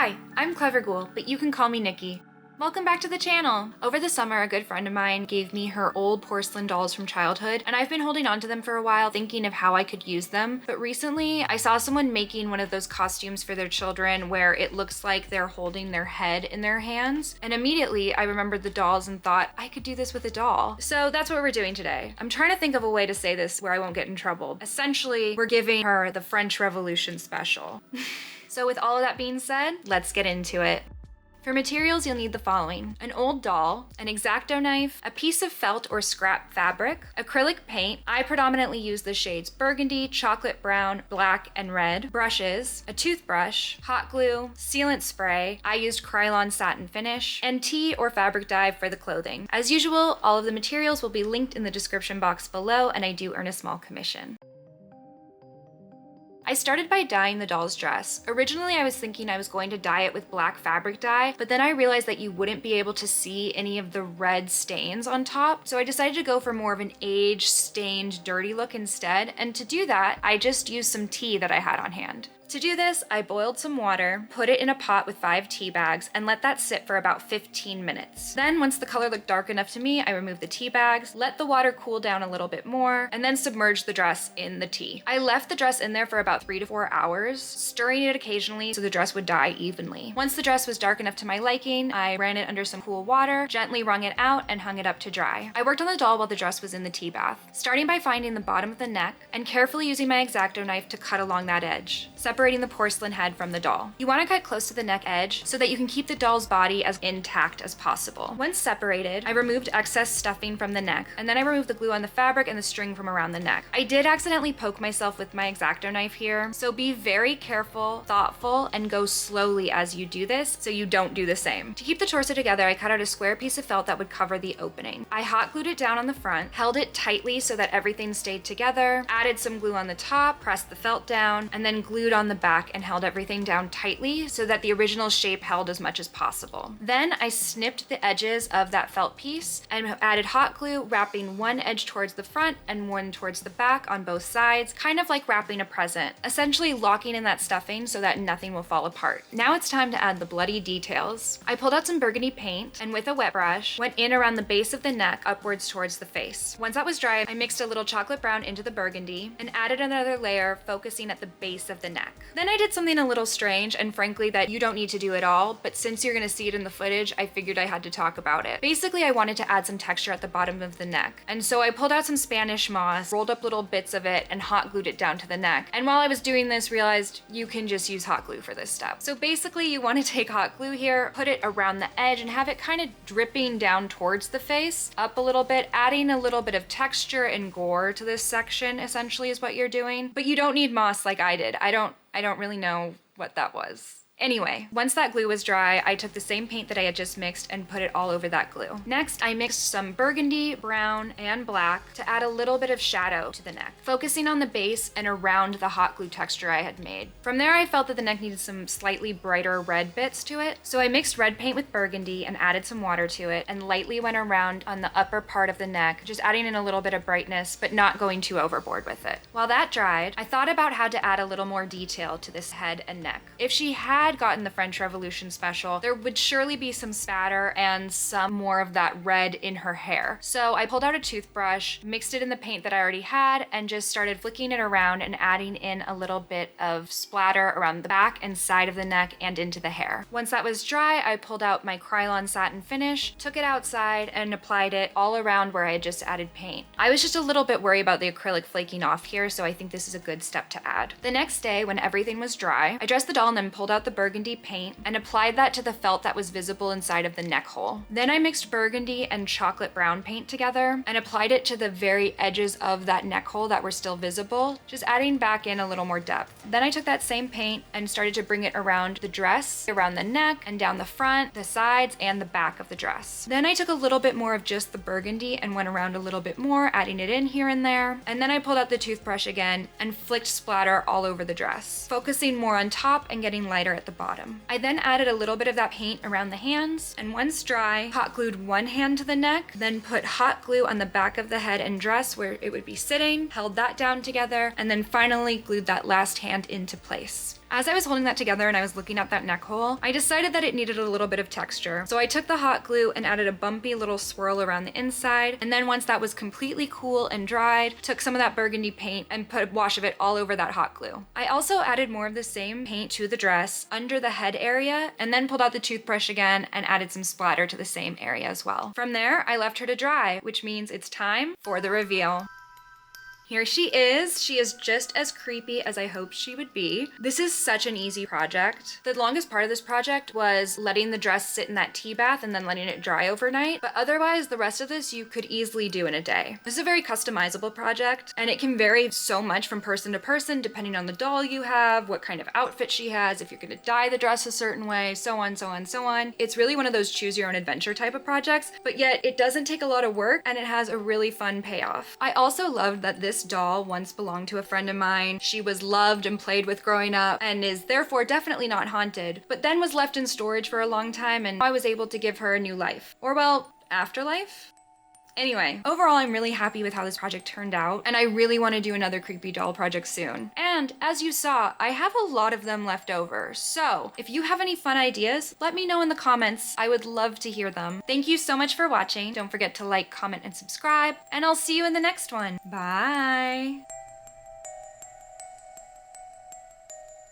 Hi, I'm Clever Ghoul, but you can call me Nikki. Welcome back to the channel! Over the summer, a good friend of mine gave me her old porcelain dolls from childhood, and I've been holding on to them for a while, thinking of how I could use them. But recently, I saw someone making one of those costumes for their children where it looks like they're holding their head in their hands, and immediately I remembered the dolls and thought, I could do this with a doll. So that's what we're doing today. I'm trying to think of a way to say this where I won't get in trouble. Essentially, we're giving her the French Revolution special. So with all of that being said, let's get into it. For materials, you'll need the following: an old doll, an X-Acto knife, a piece of felt or scrap fabric, acrylic paint. I predominantly use the shades burgundy, chocolate brown, black, and red, brushes, a toothbrush, hot glue, sealant spray. I used Krylon satin finish, and tea or fabric dye for the clothing. As usual, all of the materials will be linked in the description box below, and I do earn a small commission. I started by dyeing the doll's dress. Originally, I was thinking I was going to dye it with black fabric dye, but then I realized that you wouldn't be able to see any of the red stains on top, so I decided to go for more of an age-stained, dirty look instead, and to do that, I just used some tea that I had on hand. To do this, I boiled some water, put it in a pot with 5 tea bags, and let that sit for about 15 minutes. Then, once the color looked dark enough to me, I removed the tea bags, let the water cool down a little bit more, and then submerged the dress in the tea. I left the dress in there for about 3 to 4 hours, stirring it occasionally so the dress would dye evenly. Once the dress was dark enough to my liking, I ran it under some cool water, gently wrung it out, and hung it up to dry. I worked on the doll while the dress was in the tea bath, starting by finding the bottom of the neck and carefully using my X-Acto knife to cut along that edge, separating the porcelain head from the doll. You want to cut close to the neck edge so that you can keep the doll's body as intact as possible. Once separated, I removed excess stuffing from the neck, and then I removed the glue on the fabric and the string from around the neck. I did accidentally poke myself with my X-Acto knife here, so be very careful, thoughtful, and go slowly as you do this so you don't do the same. To keep the torso together, I cut out a square piece of felt that would cover the opening. I hot glued it down on the front, held it tightly so that everything stayed together, added some glue on the top, pressed the felt down, and then glued on the back and held everything down tightly so that the original shape held as much as possible. Then I snipped the edges of that felt piece and added hot glue, wrapping one edge towards the front and one towards the back on both sides, kind of like wrapping a present, essentially locking in that stuffing so that nothing will fall apart. Now it's time to add the bloody details. I pulled out some burgundy paint and with a wet brush, went in around the base of the neck upwards towards the face. Once that was dry, I mixed a little chocolate brown into the burgundy and added another layer focusing at the base of the neck. Then I did something a little strange and frankly that you don't need to do at all, but since you're gonna see it in the footage, I figured I had to talk about it. Basically, I wanted to add some texture at the bottom of the neck, and so I pulled out some Spanish moss, rolled up little bits of it, and hot glued it down to the neck. And while I was doing this, realized you can just use hot glue for this step. So basically, you want to take hot glue here, put it around the edge, and have it kind of dripping down towards the face, up a little bit, adding a little bit of texture and gore to this section, essentially is what you're doing. But you don't need moss like I did. I don't really know what that was. Anyway, once that glue was dry, I took the same paint that I had just mixed and put it all over that glue. Next, I mixed some burgundy, brown, and black to add a little bit of shadow to the neck, focusing on the base and around the hot glue texture I had made. From there, I felt that the neck needed some slightly brighter red bits to it, so I mixed red paint with burgundy and added some water to it and lightly went around on the upper part of the neck, just adding in a little bit of brightness, but not going too overboard with it. While that dried, I thought about how to add a little more detail to this head and neck. If she had gotten the French Revolution special, there would surely be some spatter and some more of that red in her hair. So I pulled out a toothbrush, mixed it in the paint that I already had, and just started flicking it around and adding in a little bit of splatter around the back and side of the neck and into the hair. Once that was dry, I pulled out my Krylon satin finish, took it outside, and applied it all around where I had just added paint. I was just a little bit worried about the acrylic flaking off here, so I think this is a good step to add. The next day, when everything was dry, I dressed the doll and then pulled out the burgundy paint and applied that to the felt that was visible inside of the neck hole. Then I mixed burgundy and chocolate brown paint together and applied it to the very edges of that neck hole that were still visible, just adding back in a little more depth. Then I took that same paint and started to bring it around the dress, around the neck, and down the front, the sides, and the back of the dress. Then I took a little bit more of just the burgundy and went around a little bit more, adding it in here and there. And then I pulled out the toothbrush again and flicked splatter all over the dress, focusing more on top and getting lighter at the bottom. I then added a little bit of that paint around the hands, and once dry, hot glued one hand to the neck, then put hot glue on the back of the head and dress where it would be sitting, held that down together, and then finally glued that last hand into place. As I was holding that together and I was looking at that neck hole, I decided that it needed a little bit of texture. So I took the hot glue and added a bumpy little swirl around the inside. And then once that was completely cool and dried, took some of that burgundy paint and put a wash of it all over that hot glue. I also added more of the same paint to the dress under the head area and then pulled out the toothbrush again and added some splatter to the same area as well. From there, I left her to dry, which means it's time for the reveal. Here she is. She is just as creepy as I hoped she would be. This is such an easy project. The longest part of this project was letting the dress sit in that tea bath and then letting it dry overnight. But otherwise, the rest of this you could easily do in a day. This is a very customizable project, and it can vary so much from person to person depending on the doll you have, what kind of outfit she has, if you're gonna dye the dress a certain way, so on, so on, so on. It's really one of those choose your own adventure type of projects, but yet it doesn't take a lot of work and it has a really fun payoff. I also loved that this doll once belonged to a friend of mine. She was loved and played with growing up and is therefore definitely not haunted, but then was left in storage for a long time and I was able to give her a new life. Or well, afterlife? Anyway, overall I'm really happy with how this project turned out, and I really want to do another creepy doll project soon. And as you saw, I have a lot of them left over, so if you have any fun ideas, let me know in the comments. I would love to hear them. Thank you so much for watching. Don't forget to like, comment, and subscribe, and I'll see you in the next one. Bye!